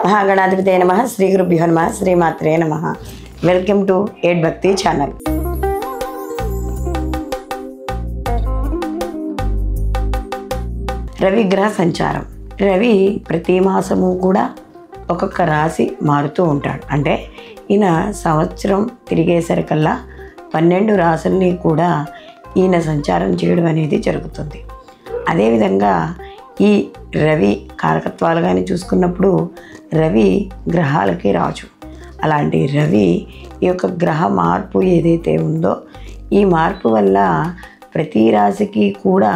మహాగణాధిపతయ నమః. శ్రీ గురుభ్యో నమః. శ్రీమాత్రే నమః. వెల్కమ్ టు ఎయిట్ భక్తి ఛానల్. రవి గ్రహ సంచారం. రవి ప్రతి మాసము కూడా ఒక్కొక్క రాశి మారుతూ ఉంటాడు. అంటే ఈయన సంవత్సరం తిరిగేసరికల్లా 12 రాశుల్ని కూడా ఈయన సంచారం చేయడం అనేది జరుగుతుంది. అదేవిధంగా ఈ రవి కారకత్వాలు కానీ చూసుకున్నప్పుడు రవి గ్రహాలకి రాజు. అలాంటి రవి ఈ యొక్క గ్రహ మార్పు ఏదైతే ఉందో ఈ మార్పు వల్ల ప్రతి రాశికి కూడా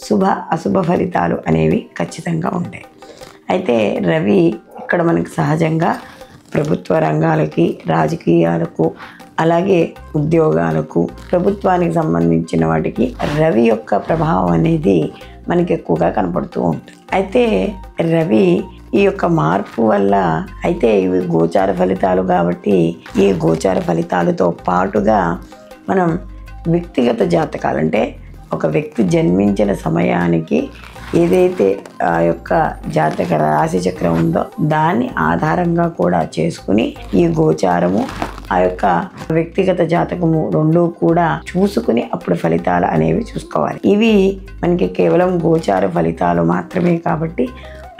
శుభ అశుభ ఫలితాలు అనేవి ఖచ్చితంగా ఉంటాయి. అయితే రవి ఇక్కడ మనకి సహజంగా ప్రభుత్వ రంగాలకి, రాజకీయాలకు, అలాగే ఉద్యోగాలకు, ప్రభుత్వానికి సంబంధించిన వాటికి రవి యొక్క ప్రభావం అనేది మనకి ఎక్కువగా కనపడుతూ ఉంటుంది. అయితే రవి ఈ యొక్క మార్పు వల్ల అయితే ఇవి గోచార ఫలితాలు కాబట్టి ఈ గోచార ఫలితాలతో పాటుగా మనం వ్యక్తిగత జాతకాలు, అంటే ఒక వ్యక్తి జన్మించిన సమయానికి ఏదైతే ఆ యొక్క జాతక రాశి చక్రం ఉందో దాన్ని ఆధారంగా కూడా చేసుకుని ఈ గోచారము ఆ యొక్క వ్యక్తిగత జాతకము రెండూ కూడా చూసుకుని అప్పుడు ఫలితాలు అనేవి చూసుకోవాలి. ఇవి మనకి కేవలం గోచార ఫలితాలు మాత్రమే కాబట్టి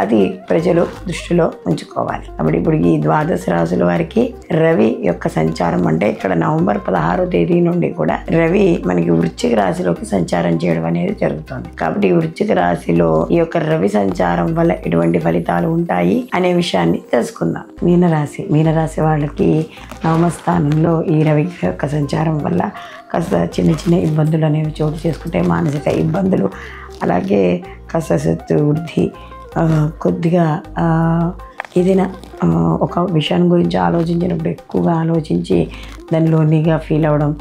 అది ప్రజలు దృష్టిలో ఉంచుకోవాలి. కాబట్టి ఇప్పుడు ఈ 12 రాశుల వారికి రవి యొక్క సంచారం, అంటే ఇక్కడ నవంబర్ 16వ తేదీ నుండి కూడా రవి మనకి వృశ్చిక రాశిలోకి సంచారం చేయడం అనేది జరుగుతుంది. కాబట్టి ఈ వృశ్చిక రాశిలో ఈ యొక్క రవి సంచారం వల్ల ఎటువంటి ఫలితాలు ఉంటాయి అనే విషయాన్ని తెలుసుకుందాం. మీనరాశి వాళ్ళకి నవమ స్థానంలో ఈ రవి యొక్క సంచారం వల్ల కాస్త చిన్న చిన్న ఇబ్బందులు అనేవి చోటు చేసుకుంటే, మానసిక ఇబ్బందులు, అలాగే కాస్త శత్రు వృద్ధి, కొద్దిగా ఏదైనా ఒక విషయం గురించి ఆలోచించినప్పుడు ఎక్కువగా ఆలోచించి దానిలోనిగా ఫీల్ అవ్వడం,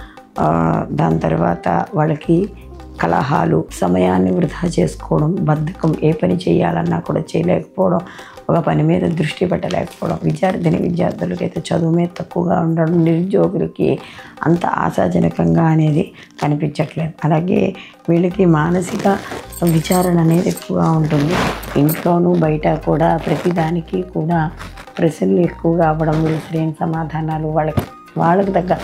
దాని తర్వాత వాళ్ళకి కలహాలు, సమయాన్ని వృధా చేసుకోవడం, బద్ధకం, ఏ పని చేయాలన్నా కూడా చేయలేకపోవడం, ఒక పని మీద దృష్టి పెట్టలేకపోవడం, విద్యార్థులకి అయితే చదువు మీద తక్కువగా ఉండడం, నిరుద్యోగులకి అంత ఆశాజనకంగా అనేది కనిపించట్లేదు. అలాగే వీళ్ళకి మానసిక విచారణ అనేది ఎక్కువగా ఉంటుంది. ఇంట్లోనూ బయట కూడా ప్రతిదానికి కూడా ప్రశ్నలు ఎక్కువగా అవ్వడం, సరైన సమాధానాలు వాళ్ళకి తగ్గ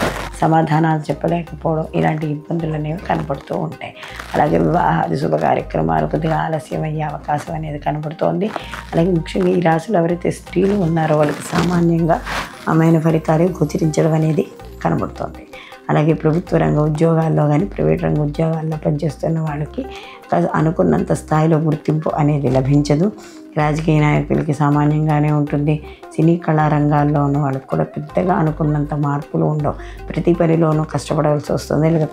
సమాధానాలు చెప్పలేకపోవడం, ఇలాంటి ఇబ్బందులు అనేవి కనపడుతూ ఉంటాయి. అలాగే వివాహాది శుభ కార్యక్రమాలు కొద్దిగా ఆలస్యం అయ్యే అవకాశం అనేది కనబడుతోంది. అలాగే ముఖ్యంగా ఈ రాశిలో ఎవరైతే స్త్రీలు ఉన్నారో వాళ్ళకి సామాన్యంగా అమైన ఫలితాలు గోచరించడం అనేది కనబడుతోంది. అలాగే ప్రభుత్వ రంగ ఉద్యోగాల్లో కానీ, ప్రైవేట్ రంగ ఉద్యోగాల్లో పనిచేస్తున్న వాళ్ళకి అనుకున్నంత స్థాయిలో గుర్తింపు అనేది లభించదు. రాజకీయ నాయకులకి సామాన్యంగానే ఉంటుంది. సినీ కళారంగాల్లో ఉన్న వాళ్ళకి కూడా పెద్దగా అనుకున్నంత మార్పులు ఉండవు. ప్రతి పనిలోనూ కష్టపడాల్సి వస్తుంది. లేదా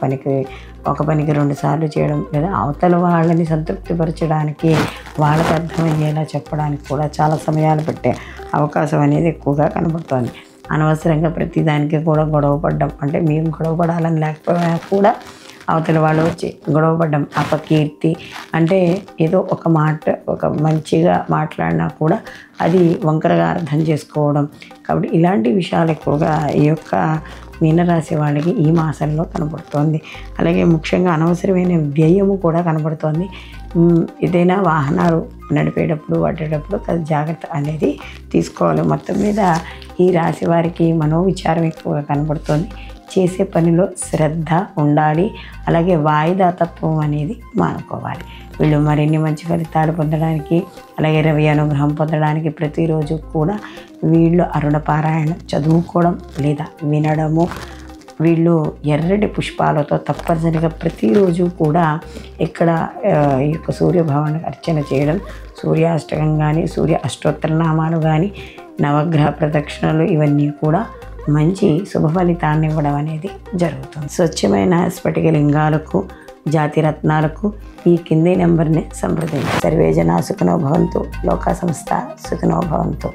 ఒక పనికి 2 సార్లు చేయడం, లేదా అవతల వాళ్ళని సంతృప్తిపరచడానికి, వాళ్ళకి అర్థమయ్యేలా చెప్పడానికి కూడా చాలా సమయాలు పెట్టే అవకాశం అనేది ఎక్కువగా కనబడుతోంది. అనవసరంగా ప్రతిదానికి కూడా గొడవ పడ్డం, అంటే మేము గొడవ పడాలని లేకపోయినా కూడా అవతల వాళ్ళు వచ్చి గొడవ పడ్డం, అపకీర్తి, అంటే ఏదో ఒక మాట ఒక మంచిగా మాట్లాడినా కూడా అది వంకరగా అర్థం చేసుకోవడం. కాబట్టి ఇలాంటి విషయాలు ఎక్కువగా ఈ యొక్క మీనరాశి వాళ్ళకి ఈ మాసంలో కనబడుతోంది. అలాగే ముఖ్యంగా అనవసరమైన వ్యయము కూడా కనబడుతోంది. ఏదైనా వాహనాలు నడిపేటప్పుడు వాడేటప్పుడు జాగ్రత్త అనేది తీసుకోవాలి. మొత్తం మీద ఈ రాశి వారికి మనోవిచారం ఎక్కువగా కనబడుతోంది. చేసే పనిలో శ్రద్ధ ఉండాలి. అలాగే వాయిదా తత్వం అనేది మానుకోవాలి. వీళ్ళు మరిన్ని మంచి ఫలితాలు పొందడానికి, అలాగే రవి అనుగ్రహం పొందడానికి ప్రతిరోజు కూడా వీళ్ళు అరుణ పారాయణ చదువుకోవడం లేదా వినడము, వీళ్ళు ఎర్రటి పుష్పాలతో తప్పనిసరిగా ప్రతిరోజు కూడా ఇక్కడ ఈ యొక్క సూర్యభవనానికి అర్చన చేయడం, సూర్యాష్టకం కానీ, సూర్య అష్టోత్తరనామాలు కానీ, నవగ్రహ ప్రదక్షిణలు, ఇవన్నీ కూడా మంచి శుభ ఫలితాన్ని ఇవ్వడం అనేది జరుగుతుంది. స్వచ్ఛమైన స్ఫటిక లింగాలకు, జాతి రత్నాలకు ఈ కింది నెంబర్ని సంప్రదించి. సర్వే జనా సుఖినో భవంతు. లోకా సంస్థ సుఖినో భవంతు.